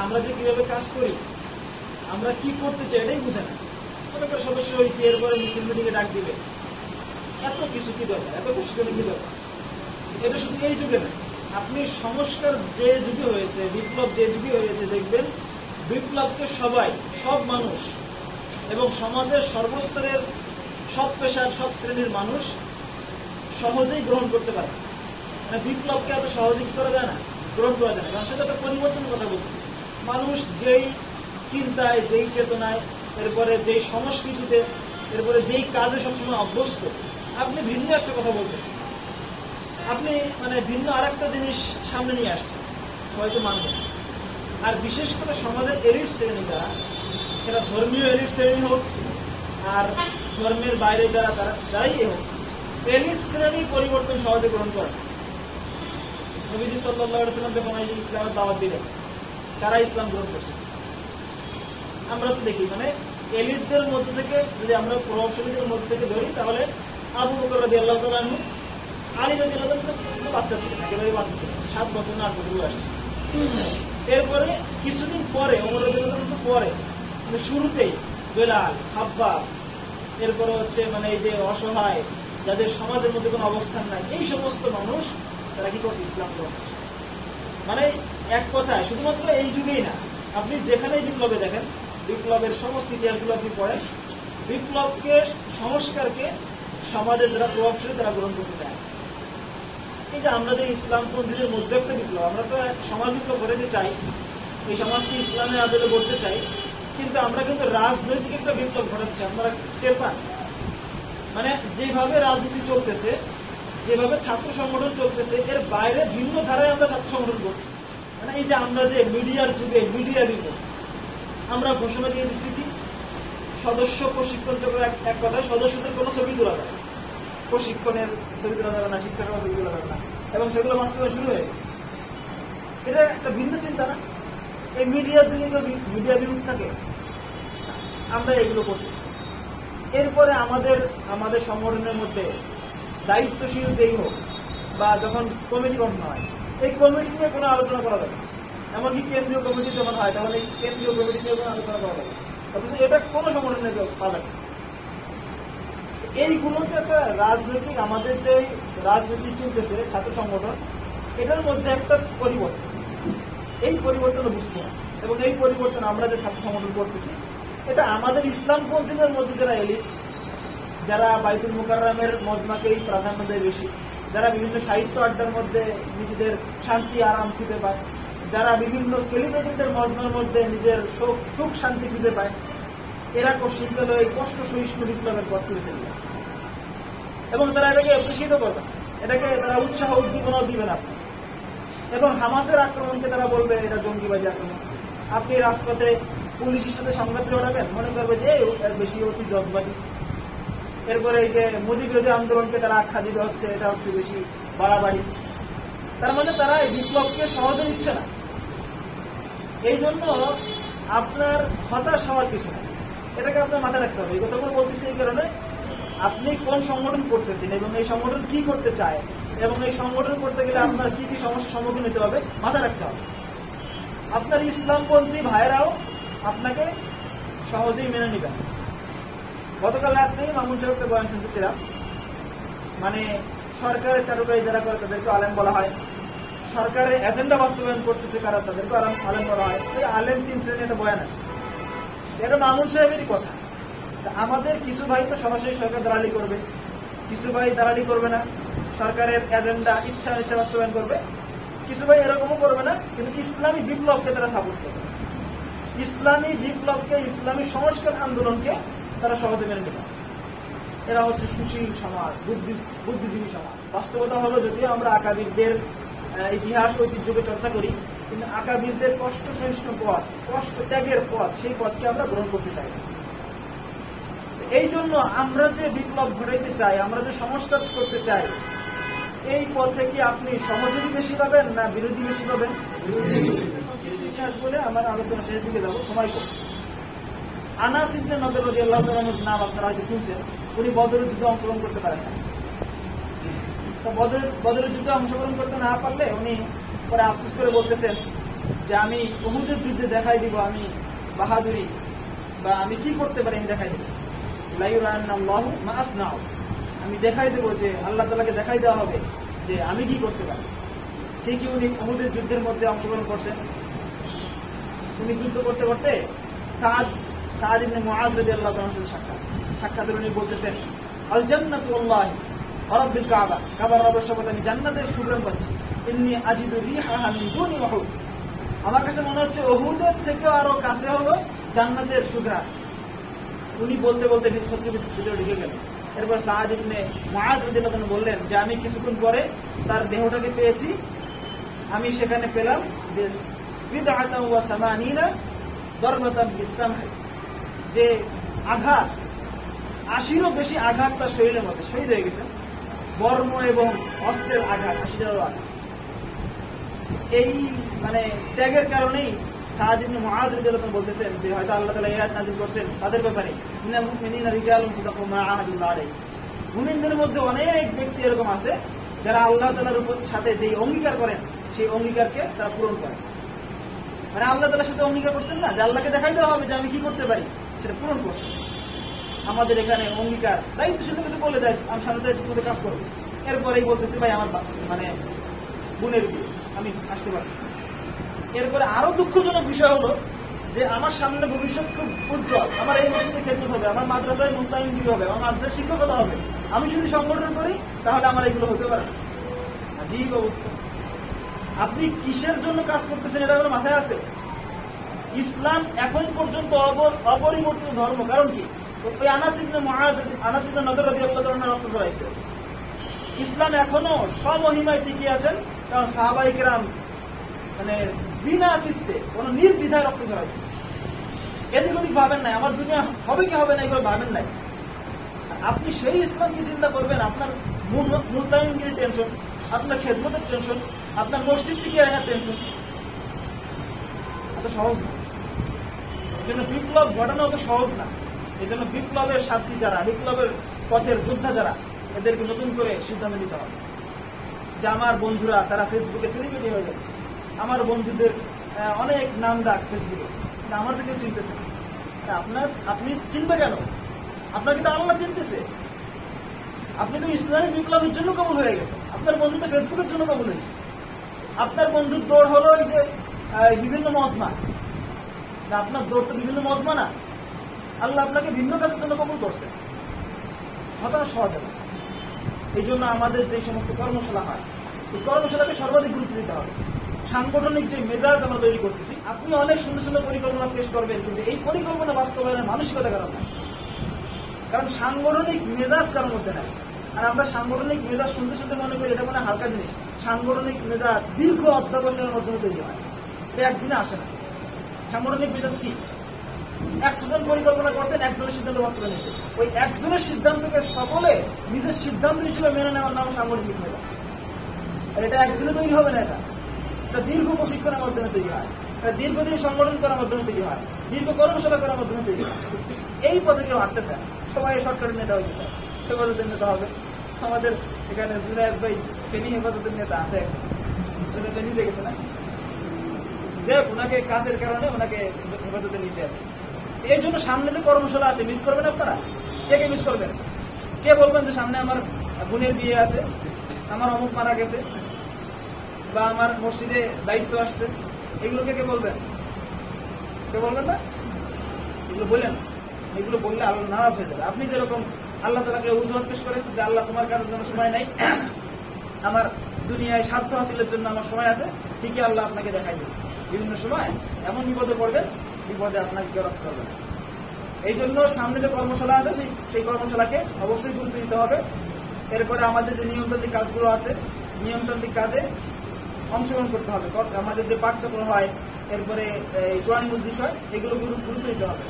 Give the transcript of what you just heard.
আমরা যে কিভাবে কাজ করি, আমরা কি করতে চাই এটাই বুঝে না। মনে করে সদস্য হয়েছি, এরপরে মিছিল মিটিংয়ে ডাক দিবে, এত কিছু কি দরকার, এত প্রশিক্ষণে কি দরকার? এটা শুধু এই যুগে না, আপনি সংস্কার যে যুগে হয়েছে, বিপ্লব যে যুগে হয়েছে, দেখবেন বিপ্লবকে সবাই, সব মানুষ এবং সমাজের সর্বস্তরের সব পেশার সব শ্রেণীর মানুষ সহজেই গ্রহণ করতে পারে। মানে বিপ্লবকে এত সহজে কি করা যায় না, গ্রহণ করা যায় না, কারণ সেটা একটা পরিবর্তনের কথা বলতেছে। মানুষ যেই চিন্তায়, যেই চেতনায়, এরপরে যেই সংস্কৃতিতে, এরপরে যেই কাজে সবসময় অভ্যস্ত, আপনি ভিন্ন একটা কথা বলতেছেন, আপনি মানে ভিন্ন আর একটা জিনিস সামনে নিয়ে আসছেন, সবাই তো মানবে না। আর বিশেষ করে সমাজের এলিট শ্রেণী যারা, সেটা ধর্মীয় এলিট শ্রেণী হোক আর ধর্মের বাইরে যারা, যারাই হোক, এলিট শ্রেণী পরিবর্তন সহজে গ্রহণ করে। নবীজি সাল্লাল্লাহু আলাইহি ওয়াসাল্লাম যখন ইসলামের দাওয়াত দিলেন, কারা ইসলাম গ্রহণ করছে? আমরা তো দেখি, মানে এলিটদের মধ্যে থেকে যদি আমরা প্রভাবশালীদের মধ্যে থেকে ধরি, তাহলে আবু বকর রাদিয়াল্লাহু তাআলা আনহু, আলী রাদিয়াল্লাহু তাআলা বাচ্চা ছিলেন, একেবারে বাচ্চা ছিলেন, 7 বছর না 8 বছর বয়স ছিল। এরপরে কিছুদিন পরে ওমর রাদিয়াল্লাহু তাআলা পরে, মানে শুরুতেই বেলাল, খাব্বাব, এরপরে হচ্ছে মানে এই যে অসহায়, যাদের সমাজের মধ্যে কোনো অবস্থান নাই, এই সমস্ত মানুষ তারা কি করছে? ইসলাম গ্রহণ করছে। মানে এক কথায় শুধুমাত্র এই যুগেই না, আপনি যেখানেই বিপ্লবে দেখেন, বিপ্লবের সমস্ত ইতিহাসগুলো আপনি পড়েন, বিপ্লবকে, সংস্কারকে সমাজের যারা প্রভাবশালী তারা গ্রহণ করতে চায়। এই যে আমরা যে ইসলামপন্থীদের মধ্যে একটা বিপ্লব, আমরা তো এক সমাজ বিপ্লব করতে চাই, এই সমাজকে ইসলামের আদলে গড়তে চাই, কিন্তু আমরা কিন্তু রাজনৈতিক একটা বিপ্লব ঘটাচ্ছি, আমরা টের পান। মানে যেভাবে রাজনীতি চলতেছে, যেভাবে ছাত্র সংগঠন চলতেছে, এর বাইরে ভিন্ন ধারায় আমরা ছাত্র সংগঠন করতেছি। মানে এই যে আমরা যে মিডিয়ার যুগে, মিডিয়া বিপ্লব, আমরা ঘোষণা দিয়ে দিচ্ছি কি সদস্য প্রশিক্ষণ চক্র, এক কথায় সদস্যদের কোনো ছবি তোলা যাবে, প্রশিক্ষণের ছবি তোলা যাবে না, শিক্ষার ছবি তোলা যাবে না, এবং সেগুলো বাস্তবায়ন শুরু হয়ে গেছে। এটা একটা ভিন্ন চিন্তা না? এই মিডিয়ার যুগে মিডিয়া বিমুখ থাকে, আমরা এগুলো করতেছি। এরপরে আমাদের সংগঠনের মধ্যে দায়িত্বশীল যেই হোক, বা যখন কমিটি গঠন হয়, এই কমিটি নিয়ে কোনো আলোচনা করা যাবে, এমনকি কেন্দ্রীয় কমিটি যখন হয়, তখন এই কেন্দ্রীয় কমিটি নিয়ে কোনো আলোচনা করা যাবে, অথচ এটা কোনো সংগঠনে পাবে না। এইগুলোতে একটা রাজনৈতিক, আমাদের যে রাজনীতি চলতেছে ছাত্র সংগঠন, এটার মধ্যে একটা পরিবর্তন, এই পরিবর্তন বুঝতে হয়। এবং এই পরিবর্তন আমরা যে ছাত্র সংগঠন করতেছি, এটা আমাদের ইসলামপন্থীদের মধ্যে যারা এলিট, যারা বাইতুল মুকাররমের মজমাকেই প্রাধান্য দেয় বেশি, যারা বিভিন্ন সাহিত্য আড্ডার মধ্যে নিজেদের শান্তি আরাম খুঁজে পায়, যারা বিভিন্ন সেলিব্রিটিদের মজমার মধ্যে নিজের সুখ শান্তি খুঁজে পায়, এরা কৌশিকদল এই কষ্ট সহিষ্ণু বিপ্লবের পথ তুলেছে, এবং তারা এটাকে অ্যাপ্রিসিয়েট করবে, এটাকে তারা উৎসাহ উদ্দীপনাও দিবে না। এবং হামাসের আক্রমণকে তারা বলবে এটা জঙ্গিবাদী আক্রমণ। আপনি রাজপথে পুলিশের সাথে সংঘাত জড়াবেন, মনে করবে যে এর বেশি অতি জজবাদী। এরপরে এই যে মোদী বিরোধী আন্দোলনকে তারা আখ্যা দিবে হচ্ছে এটা হচ্ছে বেশি বাড়াবাড়ি। তার মানে তারা এই বিপ্লবকে সহজে নিচ্ছে না। এই জন্য আপনার হতাশ হওয়ার কিছু না, এটাকে আপনার মাথায় রাখতে হবে। এই কথাগুলো বলতেছি এই কারণে, আপনি কোন সংগঠন করতেছেন এবং এই সংগঠন কি করতে চায়, এবং এই সংগঠন করতে গেলে আপনার কি কি সমস্যার সম্মুখীন হতে হবে মাথায় রাখতে হবে। আপনার ইসলামপন্থী ভাইয়েরাও আপনাকে সহজেই মেনে নিবেন। গতকাল রাত্রে মামুন সাহেবকে বয়ান শুনতেছিলাম, মানে সরকারের চাটুকারি যারা করে তাদেরকে আলেম বলা হয়, সরকারের এজেন্ডা বাস্তবায়ন করতেছে কারা তাদেরকে আলেম বলা হয়। এই আলেম 3 শ্রেণীর একটা বয়ান আছে, এটা মামুন সাহেবেরই কথা। আমাদের কিছু ভাই তো সরাসরি সরকার দালালি করবে, কিছু ভাই দালালি করবে না, সরকারের এজেন্ডা ইচ্ছা বাস্তবায়ন করবে, কিছু ভাই এরকমও করবে না, কিন্তু ইসলামী বিপ্লবকে তারা সাপোর্ট করবে, ইসলামী বিপ্লবকে, ইসলামী সংস্কার আন্দোলনকে তারা সহজে মেনে নেবে। এরা হচ্ছে সুশীল সমাজ, বুদ্ধিজীবী সমাজ। বাস্তবতা হলো, যদিও আমরা আকাবিরদের ইতিহাস ঐতিহ্যকে চর্চা করি, কিন্তু আকাবিরদের কষ্ট সহিষ্ণু পথ, কষ্ট ত্যাগের পথ, সেই পথকে আমরা গ্রহণ করতে চাই। এই জন্য আমরা যে বিপ্লব ঘটাইতে চাই, আমরা যে সংস্কার করতে চাই, এই পথে কি আপনি সহযোগী বেশি পাবেন না বিরোধী বেশি পাবেন? ইতিহাস বলে আমার আলোচনা শেষের দিকে যাবো, সময় কম। আনাস ইবনে নদর রাদিয়াল্লাহু তাআলার নাম আপনারা হয়তো শুনছেন। উনি বদরের যুদ্ধে অংশগ্রহণ করতে পারেন না। তো বদরের যুদ্ধে অংশগ্রহণ করতে না পারলে উনি পরে আফসোস করে বলতেছেন যে আমি উহুদের যুদ্ধে দেখাই দিব আমি বাহাদুরি বা আমি কি করতে পারি আমি দেখাই দেব, লাইউরান্নাল্লাহু মা আসনাউ, আমি দেখাই দেব যে আল্লাহ তাআলাকে দেখাই দেওয়া হবে যে আমি কি করতে পারি। ঠিকই উনি উহুদের যুদ্ধের মধ্যে অংশগ্রহণ করছেন। উনি যুদ্ধ করতে করতে সাদ ইবনে মুআজ রাদিয়াল্লাহু তাআলার সাথে সাক্ষাৎ উনি বলতেছেন, আল জান্নাতু ওয়াল্লাহি ওয়া রাব্বিল কাবা, কাবার রবের শপথ আমি জান্নাতের সুগন্ধ পাচ্ছি, ইন্নী আজিদু রিহাহা মিন দুনি উহুদ, আমার কাছে মনে হচ্ছে উহুদের থেকে আরো কাছে হলো জান্নাতের সুগন্ধ। উনি বলতে বলতে শত্রুর ভিতরে ঢুকে গেলেন। এরপর সাদ ইবনে মুআজ রাদিয়াল্লাহু তাআলা বললেন যে আমি কিছুক্ষণ পরে তার দেহটাকে পেয়েছি, আমি সেখানে পেলাম যে বিদআতান ওয়া সামানিনা দরবাতান বিসসামহ, যে আঘাত ৮০রও বেশি আঘাত তার শরীরের মধ্যে শহীদ হয়ে গেছে, বর্ম এবং অস্ত্রের আঘাত ৮০টারও আঘাত। এই মানে ত্যাগের কারণেই সাদ ইবনে মুআজ রাদিয়াল্লাহু তাআলা বলতেছেন যে হয়তো আল্লাহ তাআলা এই আয়াত নাযিল করছেন তাদের ব্যাপারে, মিনাল মুমিনিনা রিজালুন সাদাকু মা আহাদুল্লাহ আলাইহি, মুমিনদের মধ্যে অনেক ব্যক্তি এরকম আছে যারা আল্লাহ তাআলার উপর সাথে যে অঙ্গীকার করেন সেই অঙ্গীকারকে তারা পূরণ করে। মানে আল্লাহ তাআলার সাথে অঙ্গীকার করছেন না যে আল্লাহকে দেখাই দেওয়া হবে যে আমি কি করতে পারি, সেটা পূরণ করছেন। আমাদের এখানে অঙ্গীকার দায়িত্বশীল কাছে বলে যায় আমি সামনে ঠিক মতো কাজ করবো, এরপরেই বলতেছি ভাই আমার মানে বোনের বিয়ে আমি আসতে পারছি। এরপরে আরো দুঃখজনক বিষয় হলো যে আমার সামনে ভবিষ্যৎ খুব উজ্জ্বল, আমার এই মসজিদে খেদমত হবে, আমার মাদ্রাসায় মুনতামিম হবে, আমার মাদ্রাসায় শিক্ষকতা হবে, আমি যদি সংগঠন করি তাহলে আমার এগুলো হতে পারে না। আজীব অবস্থা। আপনি কিসের জন্য কাজ করতেছেন এটা আপনার মাথায় আছে? ইসলাম এখন পর্যন্ত অপরিবর্তিত ধর্ম। কারণ কি? ওই আনাস ইবনে নদর রাদিয়াল্লাহু তাআলা রক্ত ঝরাইছে। ইসলাম এখনো স্বমহিমায় টিকে আছেন, কারণ সাহাবায়ে কেরাম মানে বিনা চিত্তে কোন নির্দ্বিধায় রক্ত ঝরাইছে। এদিক ওদিক ভাবেন নাই আমার দুনিয়া হবে কি হবে না এগুলো ভাবেন নাই। আপনি সেই ইসলামকে চিন্তা করবেন, আপনার মুনতামিমগিরি টেনশন, আপনার খেদমতের টেনশন, আপনার মসজিদ টিকে রাখার টেনশন, এত সহজ না। এই জন্য বিপ্লব ঘটানো অত সহজ না। এই জন্য বিপ্লবের সাথী যারা, বিপ্লবের পথের যোদ্ধা যারা, এদেরকে নতুন করে সিদ্ধান্ত নিতে হবে। যে আমার বন্ধুরা তারা ফেসবুকে সেলিব্রিটি হয়ে যাচ্ছে, আমার বন্ধুদের অনেক নাম ডাক ফেসবুকে, কিন্তু আমার তো কেউ চিনতেছে না। আপনি চিনবে কেন? আপনাকে তো আল্লাহ চিনতেছে। আপনি তো ইসলামিক বিপ্লবের জন্য কবুল হয়ে গেছেন, আপনার বন্ধু তো ফেসবুকের জন্য কবুল হয়েছে। আপনার বন্ধুর দৌড় হলো এই যে বিভিন্ন মজমা, আপনার দৌড় তো বিভিন্ন মজমা না, আল্লাহ আপনাকে ভিন্ন কাজের জন্য কবুল করছেন। হতাশ হওয়া যাবে। এই জন্য আমাদের যে সমস্ত কর্মশালা হয়, এই কর্মশালাকে সর্বাধিক গুরুত্ব দিতে হবে। সাংগঠনিক যে মেজাজ আমরা তৈরি করতেছি, আপনি অনেক সুন্দর সুন্দর পরিকল্পনা পেশ করবেন, কিন্তু এই পরিকল্পনা বাস্তবায়নের মানসিকতা কারণ নাই। কারণ সাংগঠনিক মেজাজ কারোর মধ্যে নাই। আর আমরা সাংগঠনিক মেজাজ শুনতে শুনতে মনে করি এটা মানে হালকা জিনিস। সাংগঠনিক মেজাজ দীর্ঘ অধ্যবসায়ের মাধ্যমে তৈরি হয়, এটা একদিনে আসে না। সাংগঠনিক মেজাজ কি? 100 জন পরিকল্পনা করছেন, একজনের সিদ্ধান্ত বাস্তবায়ন হয়েছে, ওই একজনের সিদ্ধান্তকে সকলে নিজের সিদ্ধান্ত হিসেবে মেনে নেওয়ার নাম সাংগঠনিক মেজাজ। আর এটা একদিনে তৈরি হবে না, এটা দীর্ঘ প্রশিক্ষণের মাধ্যমে তৈরি হয়, এটা দীর্ঘদিন সংগঠন করার মাধ্যমে তৈরি হয়, দীর্ঘ কর্মশালা করার মাধ্যমে তৈরি হয়। এই পথে কেউ হাঁটতে চায়, সবাই সরকারের নেতা হইতে চায়, হেফাজতের নেতা হবে। আমাদের এখানে জুনায়েদ ভাই ফেনী হেফাজতের নেতা আছে, নিজে গেছে না, দেখ ওনাকে কাজের কারণে ওনাকে হেফাজতে নিচে আছে। এই জন্য সামনে যে কর্মশালা আছে মিস করবেন আপনারা। কে মিস করবেন? কে বলবেন যে সামনে আমার বোনের বিয়ে আছে, আমার অমুক মারা গেছে, বা আমার মসজিদে দায়িত্ব আসছে, এগুলোকে কে বলবেন? কে বলবেন না? এগুলো বললেন, এগুলো বললে আল্লাহ নারাজ হয়ে যাবে। আপনি যেরকম আল্লাহ তাআলাকে অজুহাত পেশ করেন যে আল্লাহ তোমার কাজের জন্য সময় নাই, আমার দুনিয়ায় স্বার্থ হাসিলের জন্য আমার সময় আছে, ঠিকই আল্লাহ আপনাকে দেখাই দেবে। বিভিন্ন সময় এমন বিপদে পড়বেন, বিপদে আপনাকে কেউ রক্ষা করবে না। এই জন্য সামনে যে কর্মশালা আছে সেই কর্মশালাকে অবশ্যই গুরুত্ব দিতে হবে। এরপরে আমাদের যে নিয়মতান্ত্রিক কাজগুলো আছে, নিয়মতান্ত্রিক কাজে অংশগ্রহণ করতে হবে। আমাদের যে পাঠ্যক্রম হয়, এরপরে কোরআন বিষয়, এগুলো গুরুত্ব দিতে হবে।